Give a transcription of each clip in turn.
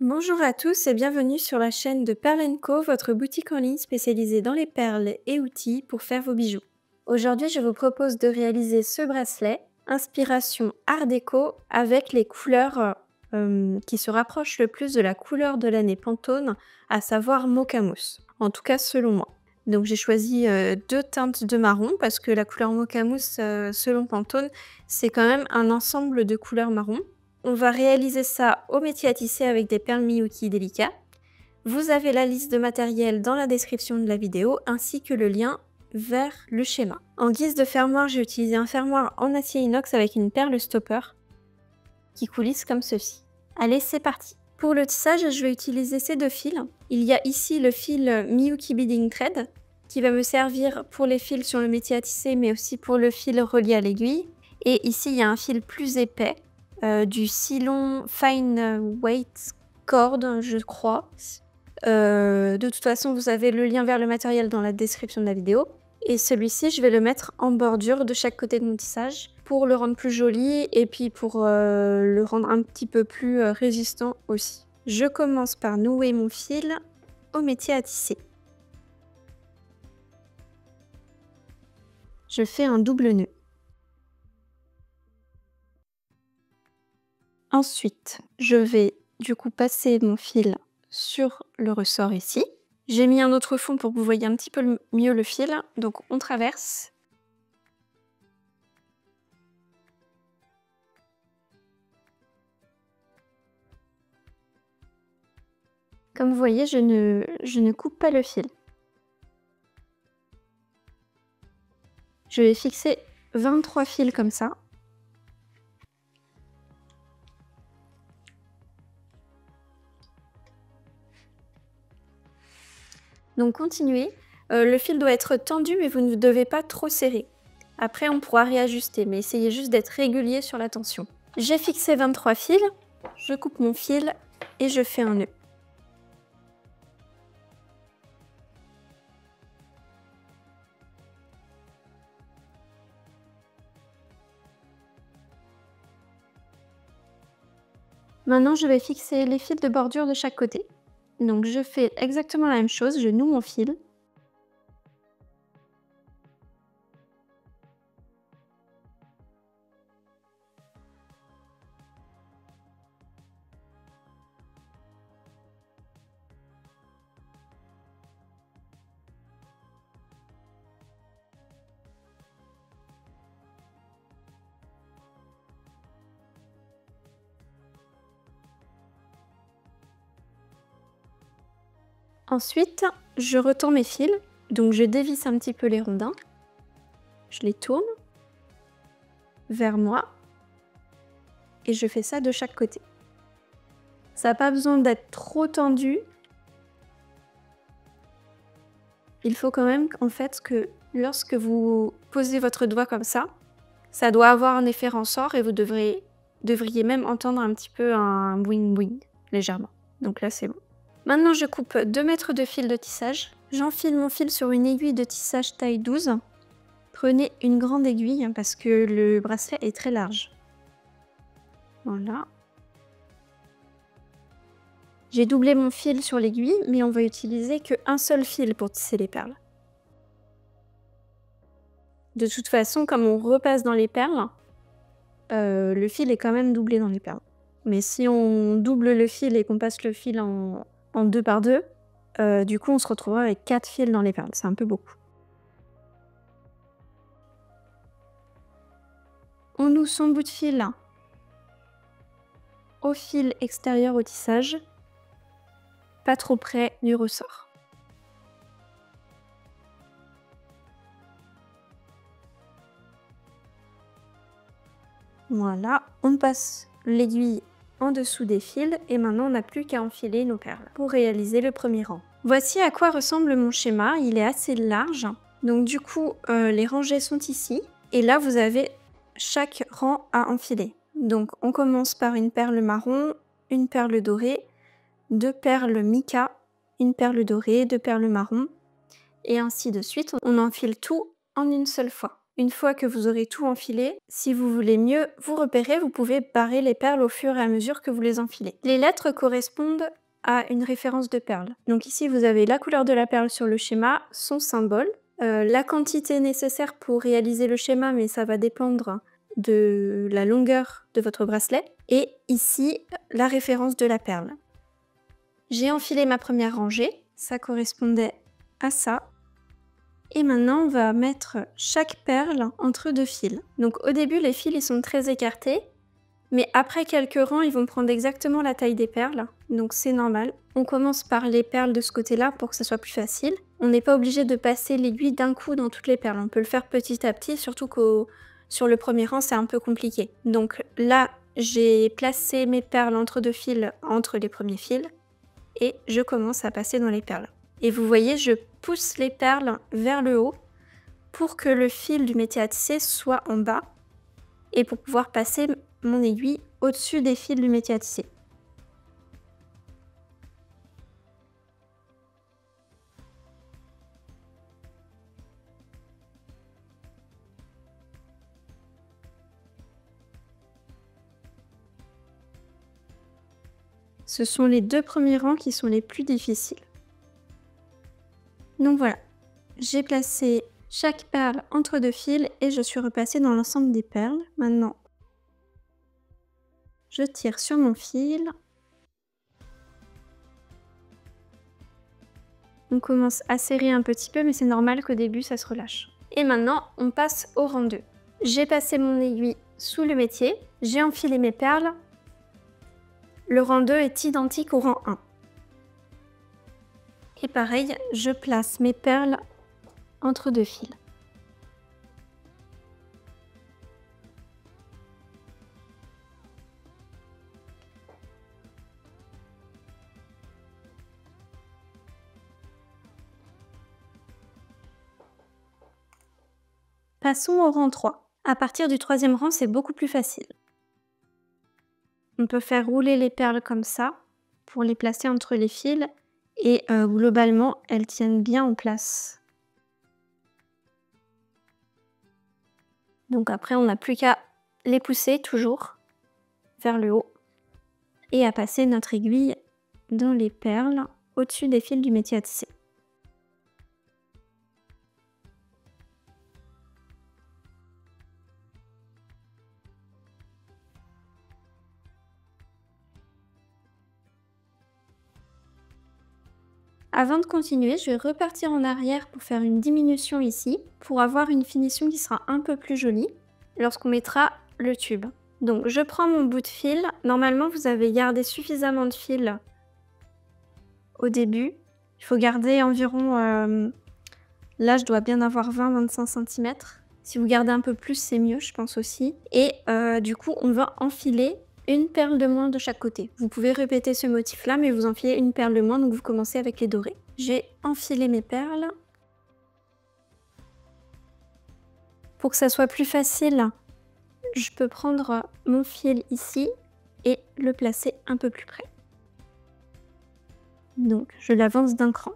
Bonjour à tous et bienvenue sur la chaîne de Perle & Co, votre boutique en ligne spécialisée dans les perles et outils pour faire vos bijoux. Aujourd'hui, je vous propose de réaliser ce bracelet, inspiration art déco, avec les couleurs qui se rapprochent le plus de la couleur de l'année Pantone, à savoir Mocha Mousse, en tout cas selon moi. Donc j'ai choisi deux teintes de marron parce que la couleur Mocha Mousse, selon Pantone, c'est quand même un ensemble de couleurs marron. On va réaliser ça au métier à tisser avec des perles Miyuki délicats. Vous avez la liste de matériel dans la description de la vidéo ainsi que le lien vers le schéma. En guise de fermoir, j'ai utilisé un fermoir en acier inox avec une perle stopper qui coulisse comme ceci. Allez, c'est parti! Pour le tissage, je vais utiliser ces deux fils. Il y a ici le fil Miyuki Beading Thread qui va me servir pour les fils sur le métier à tisser mais aussi pour le fil relié à l'aiguille. Et ici, il y a un fil plus épais. Du Silon Fine Weight Cord, je crois. De toute façon, vous avez le lien vers le matériel dans la description de la vidéo. Et celui-ci, je vais le mettre en bordure de chaque côté de mon tissage pour le rendre plus joli et puis pour le rendre un petit peu plus résistant aussi. Je commence par nouer mon fil au métier à tisser. Je fais un double nœud. Ensuite, je vais du coup passer mon fil sur le ressort ici. J'ai mis un autre fond pour que vous voyez un petit peu mieux le fil. Donc on traverse. Comme vous voyez, je ne coupe pas le fil. Je vais fixer 23 fils comme ça. Donc continuez. Le fil doit être tendu, mais vous ne devez pas trop serrer. Après, on pourra réajuster, mais essayez juste d'être régulier sur la tension. J'ai fixé 23 fils, je coupe mon fil et je fais un nœud. Maintenant, je vais fixer les fils de bordure de chaque côté. Donc je fais exactement la même chose, je noue mon fil. Ensuite, je retends mes fils, donc je dévisse un petit peu les rondins. Je les tourne vers moi et je fais ça de chaque côté. Ça n'a pas besoin d'être trop tendu. Il faut quand même en fait que lorsque vous posez votre doigt comme ça doit avoir un effet ressort et vous devriez même entendre un petit peu un boing boing, légèrement. Donc là c'est bon. Maintenant je coupe 2 mètres de fil de tissage. J'enfile mon fil sur une aiguille de tissage taille 12. Prenez une grande aiguille parce que le bracelet est très large. Voilà. J'ai doublé mon fil sur l'aiguille, mais on va utiliser qu'un seul fil pour tisser les perles. De toute façon, comme on repasse dans les perles, le fil est quand même doublé dans les perles. Mais si on double le fil et qu'on passe le fil en 2 par 2, du coup on se retrouvera avec 4 fils dans les perles. C'est un peu beaucoup. On noue son bout de fil au fil extérieur au tissage, pas trop près du ressort. Voilà, on passe l'aiguille en dessous des fils et maintenant on n'a plus qu'à enfiler nos perles pour réaliser le premier rang. Voici à quoi ressemble mon schéma, il est assez large. Donc du coup, les rangées sont ici et là vous avez chaque rang à enfiler. Donc on commence par une perle marron, une perle dorée, 2 perles mica, une perle dorée, 2 perles marron et ainsi de suite. On enfile tout en une seule fois. Une fois que vous aurez tout enfilé, si vous voulez mieux vous repérer, vous pouvez barrer les perles au fur et à mesure que vous les enfilez. Les lettres correspondent à une référence de perle. Donc ici, vous avez la couleur de la perle sur le schéma, son symbole, la quantité nécessaire pour réaliser le schéma, mais ça va dépendre de la longueur de votre bracelet, et ici, la référence de la perle. J'ai enfilé ma première rangée, ça correspondait à ça. Et maintenant, on va mettre chaque perle entre deux fils. Donc au début, les fils ils sont très écartés, mais après quelques rangs, ils vont prendre exactement la taille des perles, donc c'est normal. On commence par les perles de ce côté-là pour que ça soit plus facile. On n'est pas obligé de passer l'aiguille d'un coup dans toutes les perles, on peut le faire petit à petit, surtout que sur le premier rang, c'est un peu compliqué. Donc là, j'ai placé mes perles entre deux fils, entre les premiers fils, et je commence à passer dans les perles. Et vous voyez, je pousse les perles vers le haut pour que le fil du métier à tisser soit en bas et pour pouvoir passer mon aiguille au-dessus des fils du métier à tisser. Ce sont les deux premiers rangs qui sont les plus difficiles. Donc voilà, j'ai placé chaque perle entre deux fils et je suis repassée dans l'ensemble des perles. Maintenant, je tire sur mon fil. On commence à serrer un petit peu, mais c'est normal qu'au début, ça se relâche. Et maintenant, on passe au rang 2. J'ai passé mon aiguille sous le métier, j'ai enfilé mes perles. Le rang 2 est identique au rang 1. Et pareil, je place mes perles entre deux fils. Passons au rang 3. À partir du troisième rang, c'est beaucoup plus facile. On peut faire rouler les perles comme ça pour les placer entre les fils et globalement, elles tiennent bien en place. Donc après, on n'a plus qu'à les pousser toujours vers le haut et à passer notre aiguille dans les perles au-dessus des fils du métier à tisser. Avant de continuer, je vais repartir en arrière pour faire une diminution ici, pour avoir une finition qui sera un peu plus jolie lorsqu'on mettra le tube. Donc je prends mon bout de fil. Normalement, vous avez gardé suffisamment de fil au début. Il faut garder environ... là, je dois bien avoir 20-25 cm. Si vous gardez un peu plus, c'est mieux, je pense aussi. Et du coup, on va enfiler une perle de moins de chaque côté. Vous pouvez répéter ce motif-là, mais vous enfilez une perle de moins, donc vous commencez avec les dorés. J'ai enfilé mes perles. Pour que ça soit plus facile, je peux prendre mon fil ici et le placer un peu plus près. Donc, je l'avance d'un cran.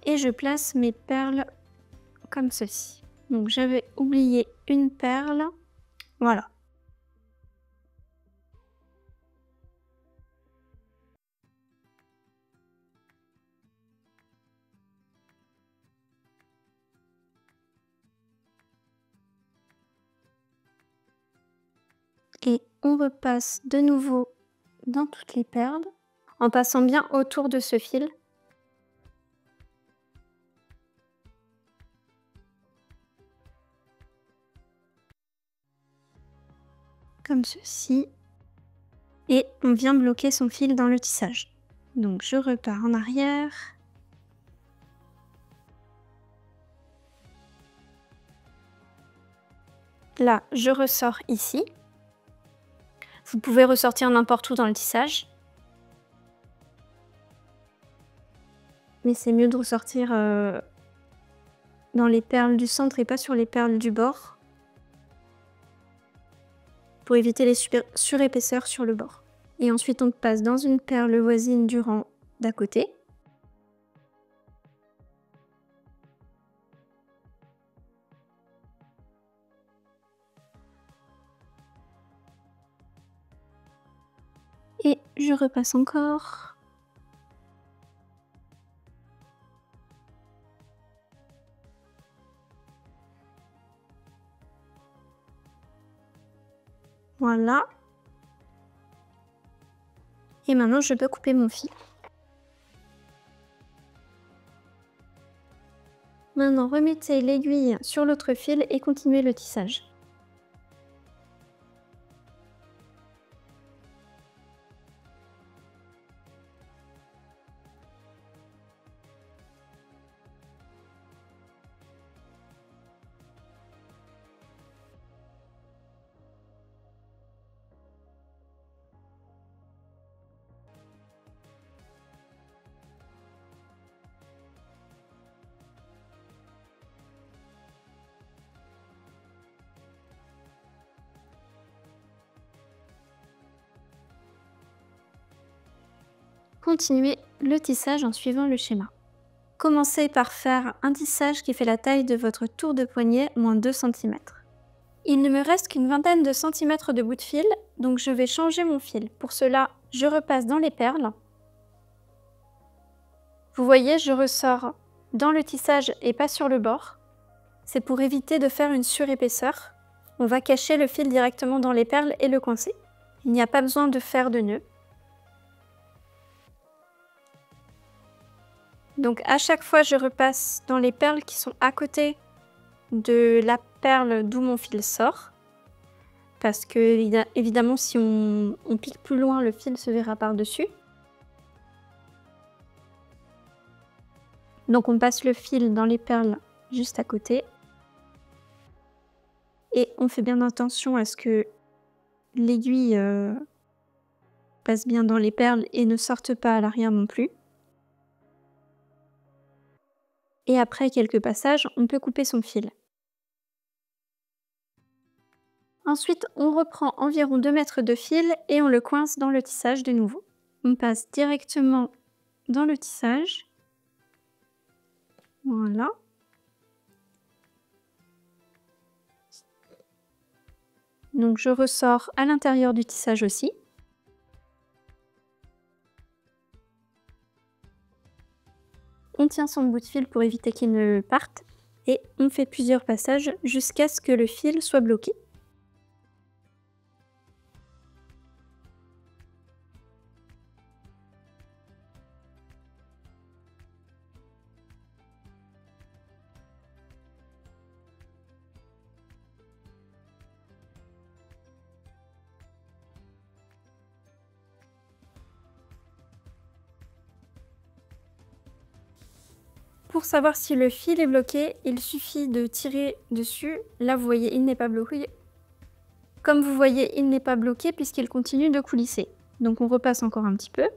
Et je place mes perles comme ceci. Donc, j'avais oublié une perle. Voilà. Et on repasse de nouveau dans toutes les perles en passant bien autour de ce fil. Comme ceci. Et on vient bloquer son fil dans le tissage. Donc je repars en arrière. Là, je ressors ici. Vous pouvez ressortir n'importe où dans le tissage. Mais c'est mieux de ressortir dans les perles du centre et pas sur les perles du bord. Pour éviter les surépaisseurs sur le bord. Et ensuite, on passe dans une perle voisine du rang d'à côté. Et je repasse encore. Voilà. Et maintenant, je peux couper mon fil. Maintenant, remettez l'aiguille sur l'autre fil et continuez le tissage. Continuez le tissage en suivant le schéma. Commencez par faire un tissage qui fait la taille de votre tour de poignet moins 2 cm. Il ne me reste qu'une vingtaine de centimètres de bout de fil, donc je vais changer mon fil. Pour cela, je repasse dans les perles. Vous voyez, je ressors dans le tissage et pas sur le bord. C'est pour éviter de faire une surépaisseur. On va cacher le fil directement dans les perles et le coincer. Il n'y a pas besoin de faire de nœud. Donc à chaque fois, je repasse dans les perles qui sont à côté de la perle d'où mon fil sort. Parce que évidemment, si on pique plus loin, le fil se verra par-dessus. Donc on passe le fil dans les perles juste à côté. Et on fait bien attention à ce que l'aiguille passe bien dans les perles et ne sorte pas à l'arrière non plus. Et après quelques passages, on peut couper son fil. Ensuite, on reprend environ 2 mètres de fil et on le coince dans le tissage de nouveau. On passe directement dans le tissage. Voilà. Donc je ressors à l'intérieur du tissage aussi. On tient son bout de fil pour éviter qu'il ne parte et on fait plusieurs passages jusqu'à ce que le fil soit bloqué. Pour savoir si le fil est bloqué, il suffit de tirer dessus. Là, vous voyez, il n'est pas bloqué. Comme vous voyez, il n'est pas bloqué puisqu'il continue de coulisser. Donc on repasse encore un petit peu.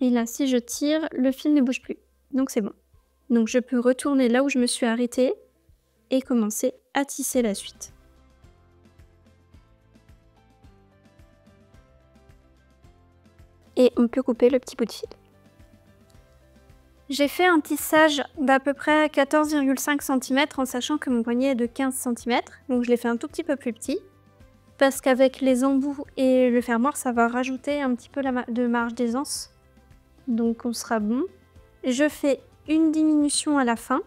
Et là, si je tire, le fil ne bouge plus. Donc c'est bon. Donc je peux retourner là où je me suis arrêtée et commencer à tisser la suite. Et on peut couper le petit bout de fil. J'ai fait un tissage d'à peu près 14,5 cm en sachant que mon poignet est de 15 cm. Donc je l'ai fait un tout petit peu plus petit. Parce qu'avec les embouts et le fermoir, ça va rajouter un petit peu de marge d'aisance. Donc on sera bon. Je fais une diminution à la fin.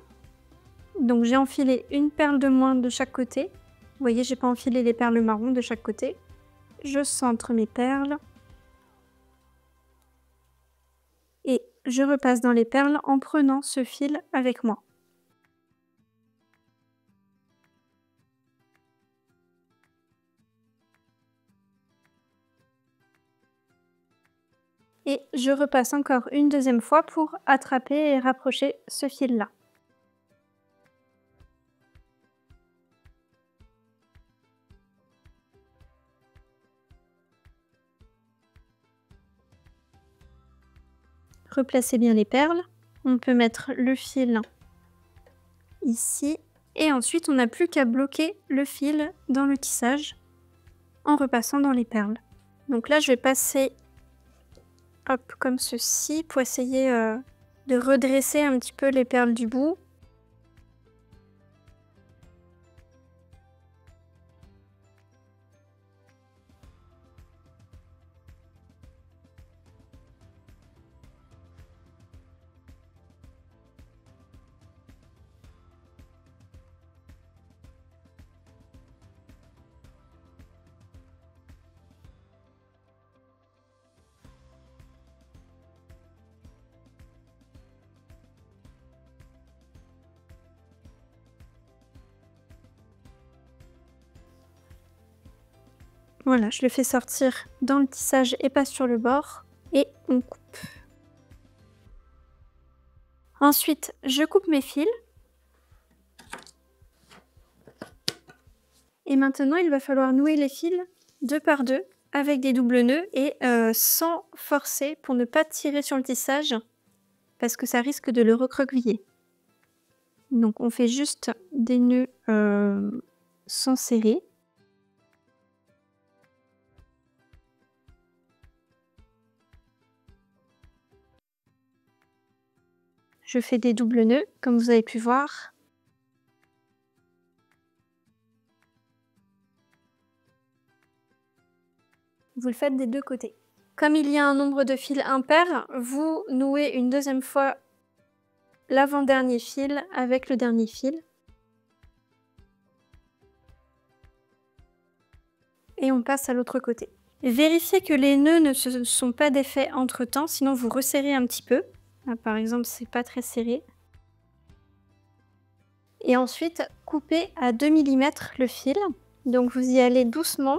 Donc j'ai enfilé une perle de moins de chaque côté. Vous voyez, j'ai pas enfilé les perles marron de chaque côté. Je centre mes perles. Et je repasse dans les perles en prenant ce fil avec moi. Et je repasse encore une deuxième fois pour attraper et rapprocher ce fil-là. Replacez bien les perles. On peut mettre le fil ici Et ensuite, on n'a plus qu'à bloquer le fil dans le tissage en repassant dans les perles. Donc là, je vais passer hop, comme ceci pour essayer de redresser un petit peu les perles du bout. Voilà, je le fais sortir dans le tissage et pas sur le bord. Et on coupe. Ensuite, je coupe mes fils. Et maintenant, il va falloir nouer les fils 2 par 2 avec des doubles nœuds et sans forcer pour ne pas tirer sur le tissage parce que ça risque de le recroqueviller. Donc on fait juste des nœuds sans serrer. Je fais des doubles nœuds comme vous avez pu voir. Vous le faites des deux côtés. Comme il y a un nombre de fils impair, vous nouez une deuxième fois l'avant-dernier fil avec le dernier fil. Et on passe à l'autre côté. Vérifiez que les nœuds ne se sont pas défaits entre temps, sinon vous resserrez un petit peu. Là, par exemple, c'est pas très serré. Et ensuite, coupez à 2 mm le fil. Donc vous y allez doucement.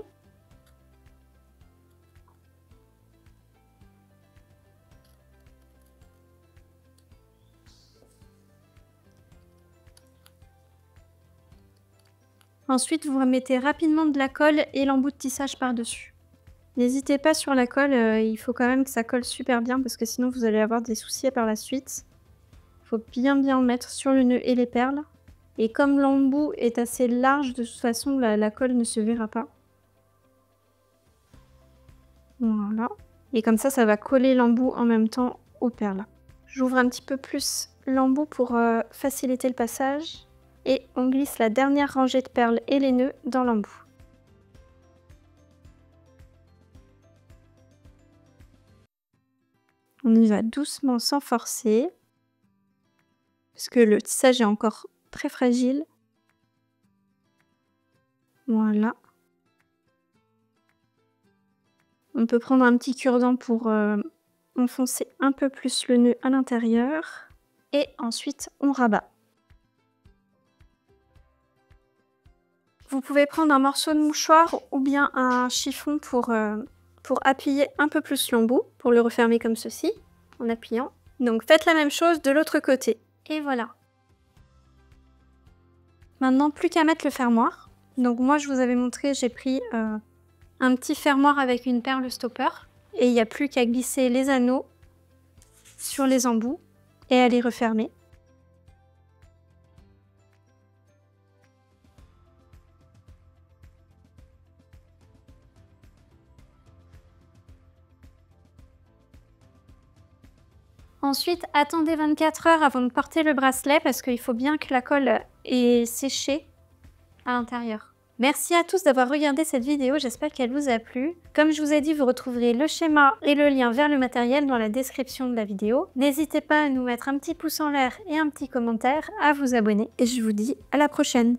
Ensuite, vous remettez rapidement de la colle et l'embout de tissage par-dessus. N'hésitez pas sur la colle, il faut quand même que ça colle super bien parce que sinon vous allez avoir des soucis par la suite. Il faut bien le mettre sur le nœud et les perles. Et comme l'embout est assez large, de toute façon, la colle ne se verra pas. Voilà. Et comme ça va coller l'embout en même temps aux perles. J'ouvre un petit peu plus l'embout pour faciliter le passage. Et on glisse la dernière rangée de perles et les nœuds dans l'embout. On y va doucement sans forcer. Parce que le tissage est encore très fragile. Voilà. On peut prendre un petit cure-dent pour enfoncer un peu plus le nœud à l'intérieur. Et ensuite, on rabat. Vous pouvez prendre un morceau de mouchoir ou bien un chiffon pour appuyer un peu plus l'embout, pour le refermer comme ceci, en appuyant. Donc faites la même chose de l'autre côté. Et voilà. Maintenant, plus qu'à mettre le fermoir. Donc moi, je vous avais montré, j'ai pris un petit fermoir avec une perle stopper. Et il n'y a plus qu'à glisser les anneaux sur les embouts et à les refermer. Ensuite, attendez 24 heures avant de porter le bracelet parce qu'il faut bien que la colle ait séché à l'intérieur. Merci à tous d'avoir regardé cette vidéo, j'espère qu'elle vous a plu. Comme je vous ai dit, vous retrouverez le schéma et le lien vers le matériel dans la description de la vidéo. N'hésitez pas à nous mettre un petit pouce en l'air et un petit commentaire, à vous abonner et je vous dis à la prochaine.